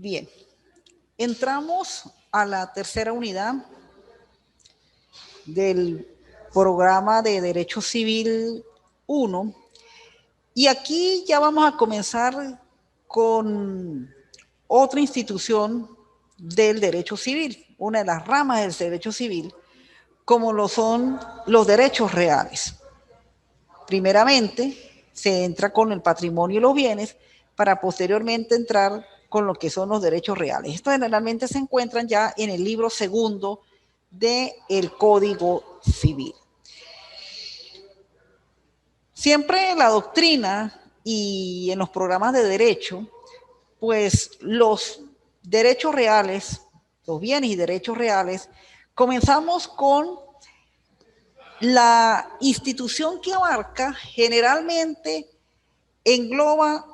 Bien, entramos a la tercera unidad del programa de Derecho Civil 1 y aquí ya vamos a comenzar con otra institución del derecho civil, una de las ramas del derecho civil, como lo son los derechos reales. Primeramente, se entra con el patrimonio y los bienes para posteriormente entrar con lo que son los derechos reales. Estos generalmente se encuentran ya en el libro segundo del Código Civil. Siempre en la doctrina y en los programas de derecho, pues los derechos reales, los bienes y derechos reales, comenzamos con la institución que abarca generalmente engloba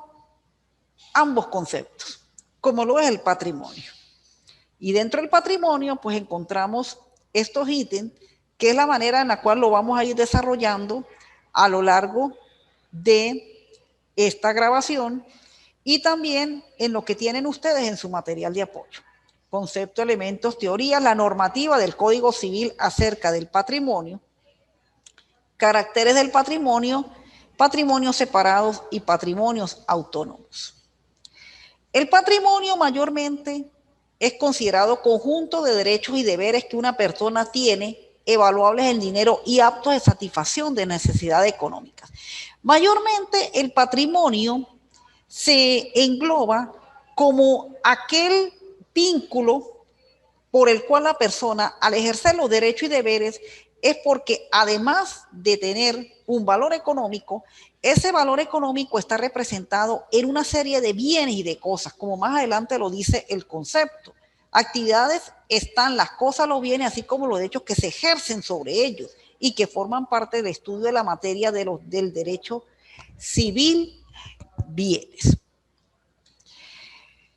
ambos conceptos, como lo es el patrimonio. Y dentro del patrimonio, pues encontramos estos ítems, que es la manera en la cual lo vamos a ir desarrollando a lo largo de esta grabación y también en lo que tienen ustedes en su material de apoyo. Concepto, elementos, teorías, la normativa del Código Civil acerca del patrimonio, caracteres del patrimonio, patrimonios separados y patrimonios autónomos. El patrimonio mayormente es considerado conjunto de derechos y deberes que una persona tiene, evaluables en dinero y aptos de satisfacción de necesidades económicas. Mayormente el patrimonio se engloba como aquel vínculo por el cual la persona, al ejercer los derechos y deberes, es porque además de tener un valor económico, ese valor económico está representado en una serie de bienes y de cosas, como más adelante lo dice el concepto. Actividades están las cosas, los bienes, así como los derechos que se ejercen sobre ellos y que forman parte del estudio de la materia del derecho civil bienes.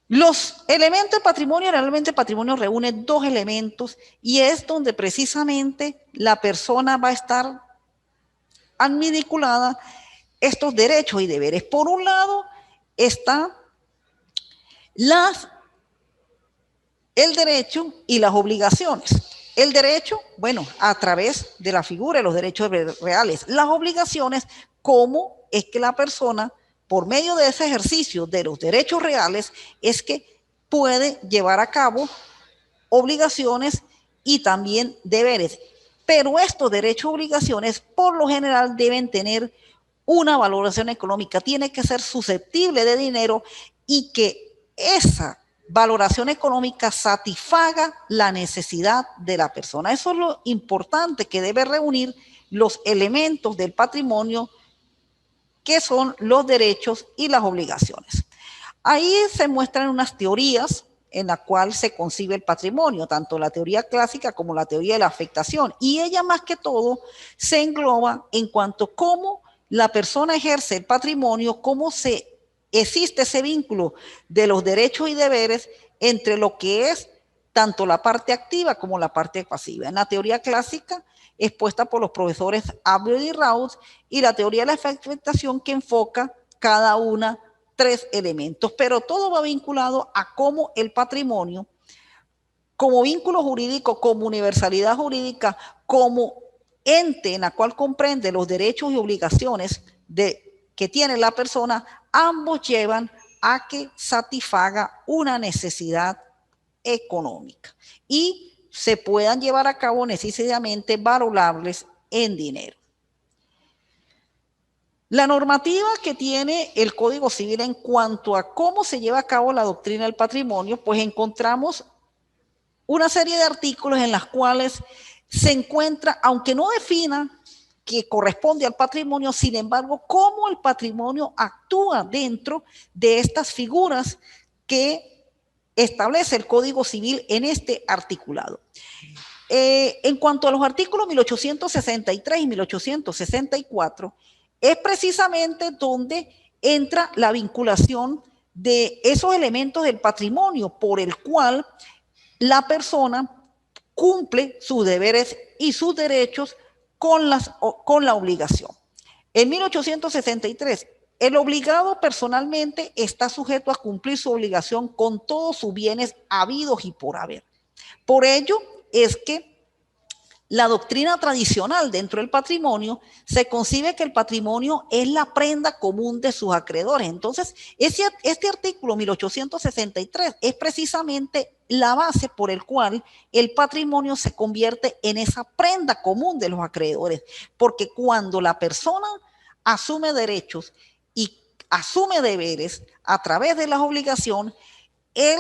Los elementos de patrimonio, realmente el patrimonio reúne dos elementos y es donde precisamente la persona va a estar vinculada estos derechos y deberes. Por un lado está el derecho y las obligaciones. El derecho, bueno, a través de la figura de los derechos reales. Las obligaciones, cómo es que la persona, por medio de ese ejercicio de los derechos reales, es que puede llevar a cabo obligaciones y también deberes. Pero estos derechos y obligaciones, por lo general, deben tener una valoración económica. Tiene que ser susceptible de dinero y que esa valoración económica satisfaga la necesidad de la persona. Eso es lo importante que debe reunir los elementos del patrimonio, que son los derechos y las obligaciones. Ahí se muestran unas teorías en la cual se concibe el patrimonio, tanto la teoría clásica como la teoría de la afectación, y ella más que todo se engloba en cuanto a cómo la persona ejerce el patrimonio, cómo existe ese vínculo de los derechos y deberes entre lo que es tanto la parte activa como la parte pasiva. En la teoría clásica, expuesta por los profesores Abreu y Raus, y la teoría de la afectación, que enfoca cada una tres elementos, pero todo va vinculado a cómo el patrimonio, como vínculo jurídico, como universalidad jurídica, como ente en la cual comprende los derechos y obligaciones que tiene la persona, ambos llevan a que satisfaga una necesidad económica y se puedan llevar a cabo necesariamente valorables en dinero. La normativa que tiene el Código Civil en cuanto a cómo se lleva a cabo la doctrina del patrimonio, pues encontramos una serie de artículos en los cuales se encuentra, aunque no defina que corresponde al patrimonio, sin embargo, cómo el patrimonio actúa dentro de estas figuras que establece el Código Civil en este articulado. En cuanto a los artículos 1863 y 1864, es precisamente donde entra la vinculación de esos elementos del patrimonio por el cual la persona cumple sus deberes y sus derechos con la obligación. En 1863 El obligado personalmente está sujeto a cumplir su obligación con todos sus bienes habidos y por haber. Por ello es que la doctrina tradicional dentro del patrimonio se concibe que el patrimonio es la prenda común de sus acreedores. Entonces, este artículo 1863 es precisamente la base por el cual el patrimonio se convierte en esa prenda común de los acreedores, porque cuando la persona asume derechos y asume deberes a través de las obligaciones, él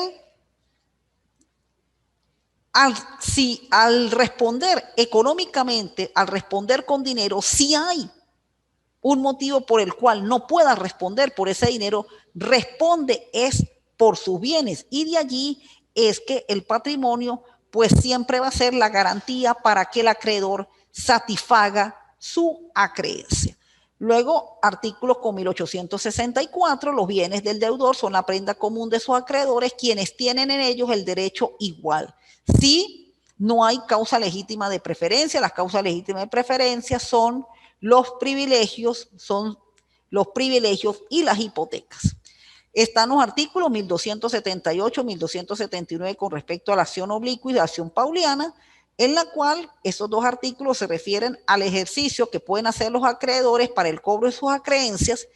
al responder económicamente, al responder con dinero, si hay un motivo por el cual no pueda responder por ese dinero, responde es por sus bienes. Y de allí es que el patrimonio pues siempre va a ser la garantía para que el acreedor satisfaga su acreencia. Luego, artículos con 1864, los bienes del deudor son la prenda común de sus acreedores, quienes tienen en ellos el derecho igual. Si no hay causa legítima de preferencia, las causas legítimas de preferencia son los privilegios y las hipotecas. Están los artículos 1278, 1279 con respecto a la acción oblicua y la acción pauliana, en la cual esos dos artículos se refieren al ejercicio que pueden hacer los acreedores para el cobro de sus acreencias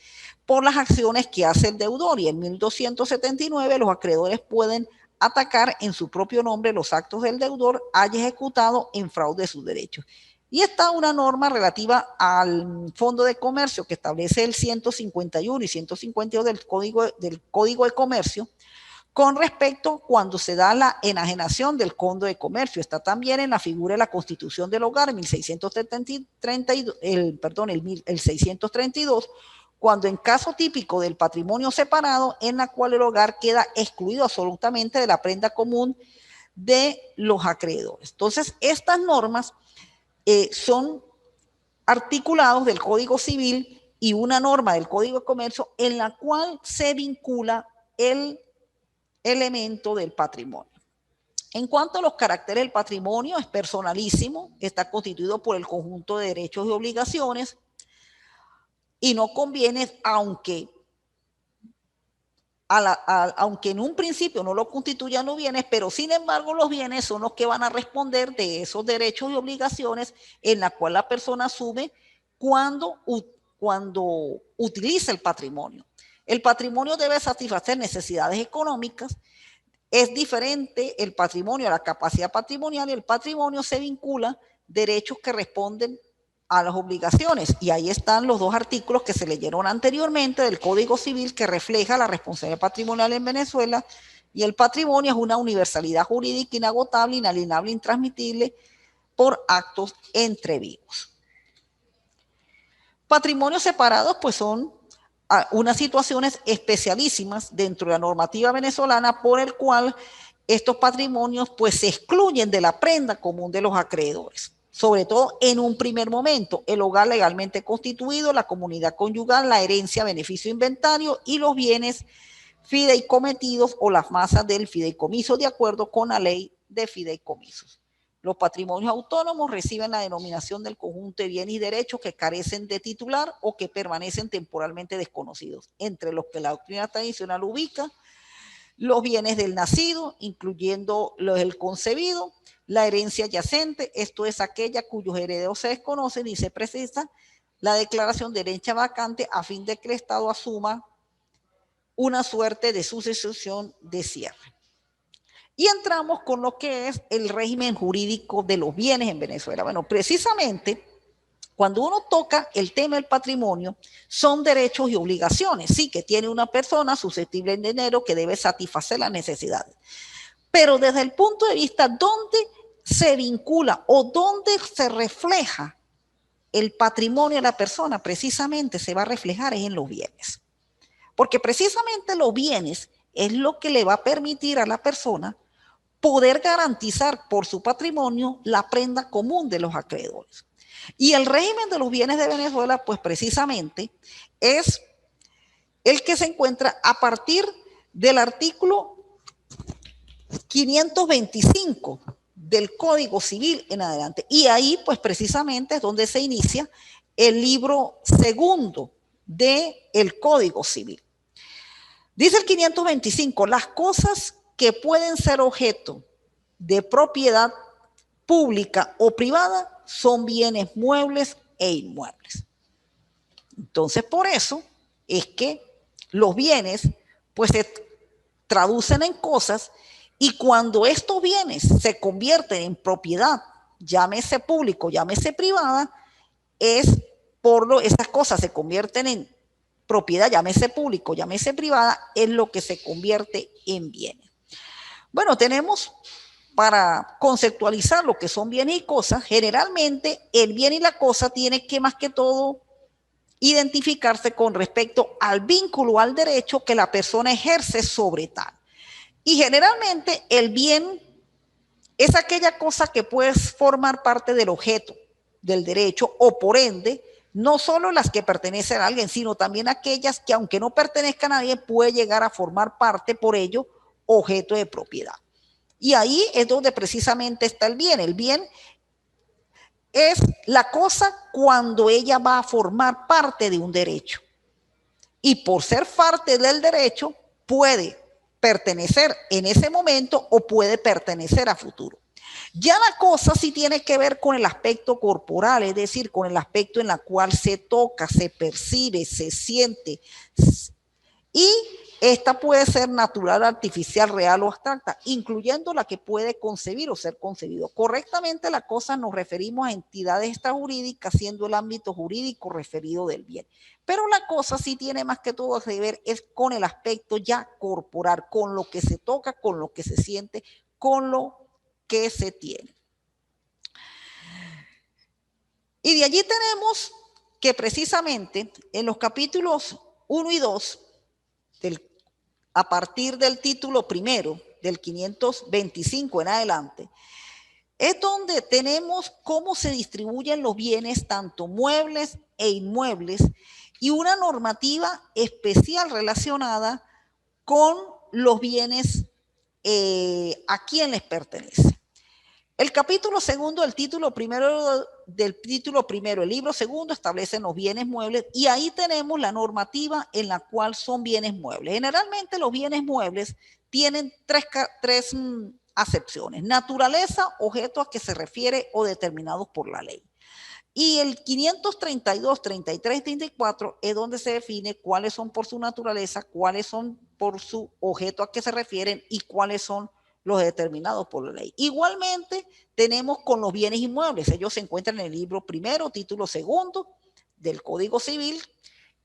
por las acciones que hace el deudor. Y en 1279 los acreedores pueden atacar en su propio nombre los actos del deudor haya ejecutado en fraude de sus derechos. Y está una norma relativa al Fondo de Comercio que establece el 151 y 152 del Código de Comercio con respecto cuando se da la enajenación del Fondo de Comercio. Está también en la figura de la Constitución del Hogar, 632, cuando en caso típico del patrimonio separado, en la cual el hogar queda excluido absolutamente de la prenda común de los acreedores. Entonces, estas normas son articulados del Código Civil y una norma del Código de Comercio en la cual se vincula el elemento del patrimonio. En cuanto a los caracteres del patrimonio, es personalísimo, está constituido por el conjunto de derechos y obligaciones y no conviene, aunque en un principio no lo constituyan los bienes, pero sin embargo los bienes son los que van a responder de esos derechos y obligaciones en la cual la persona asume cuando utiliza el patrimonio. El patrimonio debe satisfacer necesidades económicas. Es diferente el patrimonio a la capacidad patrimonial y el patrimonio se vincula derechos que responden a las obligaciones. Y ahí están los dos artículos que se leyeron anteriormente del Código Civil que refleja la responsabilidad patrimonial en Venezuela. Y el patrimonio es una universalidad jurídica inagotable, inalienable, intransmitible por actos entre vivos. Patrimonios separados pues son unas situaciones especialísimas dentro de la normativa venezolana por el cual estos patrimonios pues se excluyen de la prenda común de los acreedores, sobre todo en un primer momento, el hogar legalmente constituido, la comunidad conyugal, la herencia, beneficio, inventario y los bienes fideicometidos o las masas del fideicomiso de acuerdo con la ley de fideicomisos. Los patrimonios autónomos reciben la denominación del conjunto de bienes y derechos que carecen de titular o que permanecen temporalmente desconocidos, entre los que la doctrina tradicional ubica los bienes del nacido, incluyendo los del concebido, la herencia yacente, esto es aquella cuyos herederos se desconocen y se precisa la declaración de herencia vacante a fin de que el Estado asuma una suerte de sucesión de cierre. Y entramos con lo que es el régimen jurídico de los bienes en Venezuela. Bueno, precisamente cuando uno toca el tema del patrimonio, son derechos y obligaciones, sí, que tiene una persona susceptible de dinero que debe satisfacer las necesidades. Pero desde el punto de vista donde se vincula o donde se refleja el patrimonio de la persona, precisamente se va a reflejar en los bienes. Porque precisamente los bienes es lo que le va a permitir a la persona poder garantizar por su patrimonio la prenda común de los acreedores. Y el régimen de los bienes de Venezuela, pues precisamente es el que se encuentra a partir del artículo 525 del Código Civil en adelante. Y ahí, pues precisamente es donde se inicia el libro segundo del Código Civil. Dice el 525, las cosas que pueden ser objeto de propiedad pública o privada son bienes muebles e inmuebles. Entonces, por eso es que los bienes pues se traducen en cosas, y cuando estos bienes se convierten en propiedad, llámese público, llámese privada, esas cosas se convierten en propiedad, llámese público, llámese privada, es lo que se convierte en bienes. Bueno, tenemos, para conceptualizar lo que son bienes y cosas, generalmente el bien y la cosa tiene que más que todo identificarse con respecto al vínculo, al derecho que la persona ejerce sobre tal. Y generalmente el bien es aquella cosa que puede formar parte del objeto del derecho, o por ende, no solo las que pertenecen a alguien, sino también aquellas que, aunque no pertenezcan a nadie, puede llegar a formar parte, por ello, objeto de propiedad. Y ahí es donde precisamente está el bien. El bien es la cosa cuando ella va a formar parte de un derecho. Y por ser parte del derecho, puede pertenecer en ese momento o puede pertenecer a futuro. Ya la cosa sí tiene que ver con el aspecto corporal, es decir, con el aspecto en el cual se toca, se percibe, se siente. Y esta puede ser natural, artificial, real o abstracta, incluyendo la que puede concebir o ser concebido. Correctamente, la cosa nos referimos a entidades extrajurídicas, siendo el ámbito jurídico referido del bien. Pero la cosa sí tiene más que todo que ver es con el aspecto ya corporal, con lo que se toca, con lo que se siente, con lo que se tiene. Y de allí tenemos que precisamente en los capítulos 1 y 2, a partir del título primero, del 525 en adelante, es donde tenemos cómo se distribuyen los bienes, tanto muebles e inmuebles, y una normativa especial relacionada con los bienes a quien les pertenece. El capítulo segundo del título primero, el libro segundo, establecen los bienes muebles, y ahí tenemos la normativa en la cual son bienes muebles. Generalmente los bienes muebles tienen tres acepciones: naturaleza, objeto a que se refiere o determinados por la ley. Y el 532, 33, 34 es donde se define cuáles son por su naturaleza, cuáles son por su objeto a que se refieren y cuáles son los determinados por la ley. Igualmente tenemos con los bienes inmuebles. Ellos se encuentran en el libro primero, título segundo del Código Civil,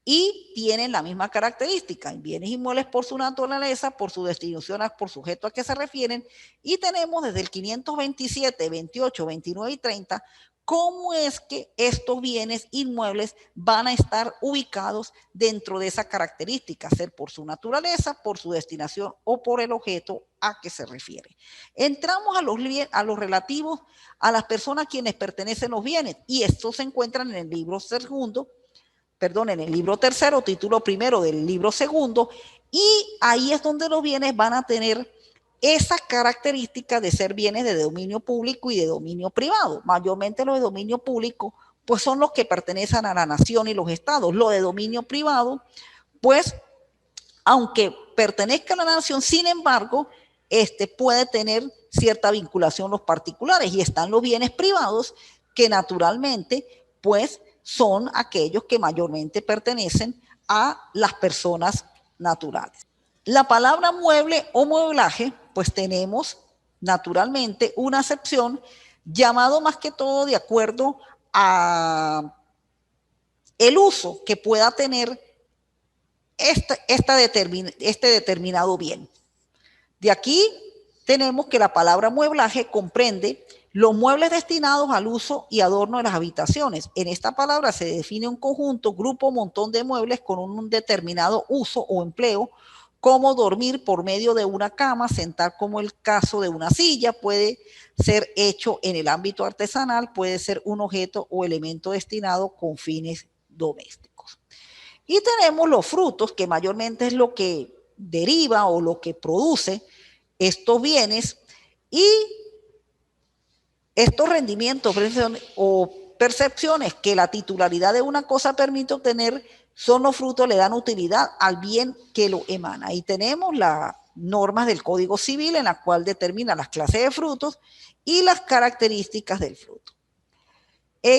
y tienen la misma característica: bienes inmuebles por su naturaleza, por su destinación, por sujeto a que se refieren. Y tenemos desde el 527, 28, 29 y 30 cómo es que estos bienes inmuebles van a estar ubicados dentro de esa característica, ser por su naturaleza, por su destinación o por el objeto a que se refiere. Entramos a los relativos a las personas a quienes pertenecen los bienes, y estos se encuentran en el libro segundo, en el libro tercero, título primero del libro segundo, y ahí es donde los bienes van a tener esas características de ser bienes de dominio público y de dominio privado. Mayormente los de dominio público pues son los que pertenecen a la nación y los estados. Los de dominio privado, pues, aunque pertenezca a la nación, sin embargo, puede tener cierta vinculación los particulares, y están los bienes privados que naturalmente pues son aquellos que mayormente pertenecen a las personas naturales. La palabra mueble o mueblaje, pues tenemos naturalmente una acepción llamado más que todo de acuerdo a el uso que pueda tener este determinado bien. De aquí tenemos que la palabra mueblaje comprende los muebles destinados al uso y adorno de las habitaciones. En esta palabra se define un conjunto, grupo, montón de muebles con un determinado uso o empleo, como dormir por medio de una cama, sentar como el caso de una silla, puede ser hecho en el ámbito artesanal, puede ser un objeto o elemento destinado con fines domésticos. Y tenemos los frutos, que mayormente es lo que deriva o lo que produce estos bienes, y estos rendimientos o percepciones que la titularidad de una cosa permite obtener son los frutos, le dan utilidad al bien que lo emana. Ahí tenemos las normas del Código Civil en la cual determina las clases de frutos y las características del fruto.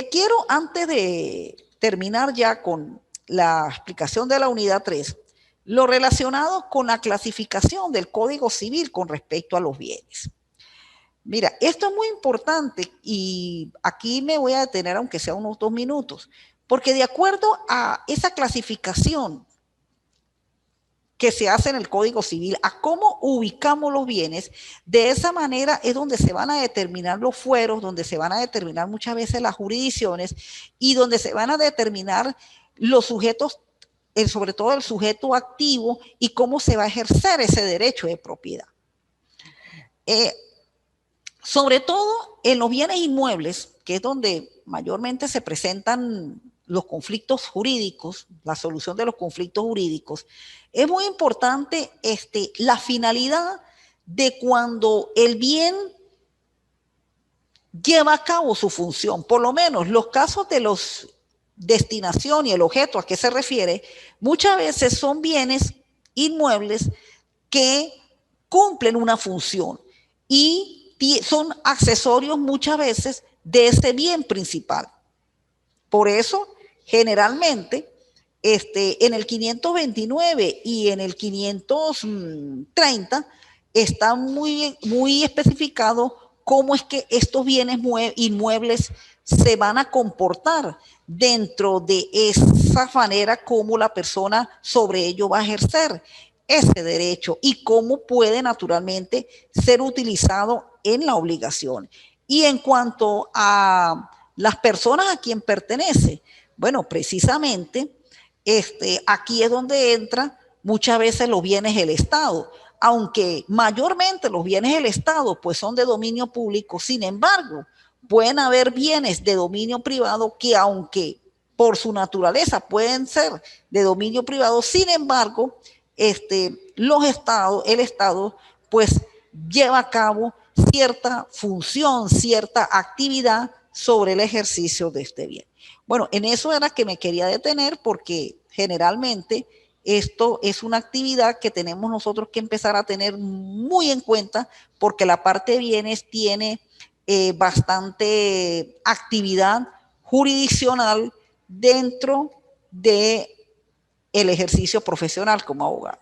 Quiero, antes de terminar ya con la explicación de la unidad 3, lo relacionado con la clasificación del Código Civil con respecto a los bienes. Mira, esto es muy importante y aquí me voy a detener aunque sea unos 2 minutos, porque de acuerdo a esa clasificación que se hace en el Código Civil, a cómo ubicamos los bienes, de esa manera es donde se van a determinar los fueros, donde se van a determinar muchas veces las jurisdicciones y donde se van a determinar los sujetos, sobre todo el sujeto activo y cómo se va a ejercer ese derecho de propiedad. Sobre todo en los bienes inmuebles, que es donde mayormente se presentan los conflictos jurídicos, la solución de los conflictos jurídicos, es muy importante la finalidad de cuando el bien lleva a cabo su función. Por lo menos los casos de los destinación y el objeto a qué se refiere, muchas veces son bienes inmuebles que cumplen una función y son accesorios muchas veces de ese bien principal. Por eso, generalmente, en el 529 y en el 530 está muy especificado cómo es que estos bienes inmuebles se van a comportar dentro de esa manera como la persona sobre ello va a ejercer ese derecho y cómo puede naturalmente ser utilizado en la obligación. Y en cuanto a las personas a quien pertenece, bueno, precisamente aquí es donde entra muchas veces los bienes del Estado, aunque mayormente los bienes del Estado pues son de dominio público, sin embargo, pueden haber bienes de dominio privado que aunque por su naturaleza pueden ser de dominio privado, sin embargo, el Estado pues lleva a cabo cierta función, cierta actividad sobre el ejercicio de este bien. Bueno, en eso era que me quería detener porque generalmente esto es una actividad que tenemos nosotros que empezar a tener muy en cuenta porque la parte de bienes tiene bastante actividad jurisdiccional dentro de el ejercicio profesional como abogado.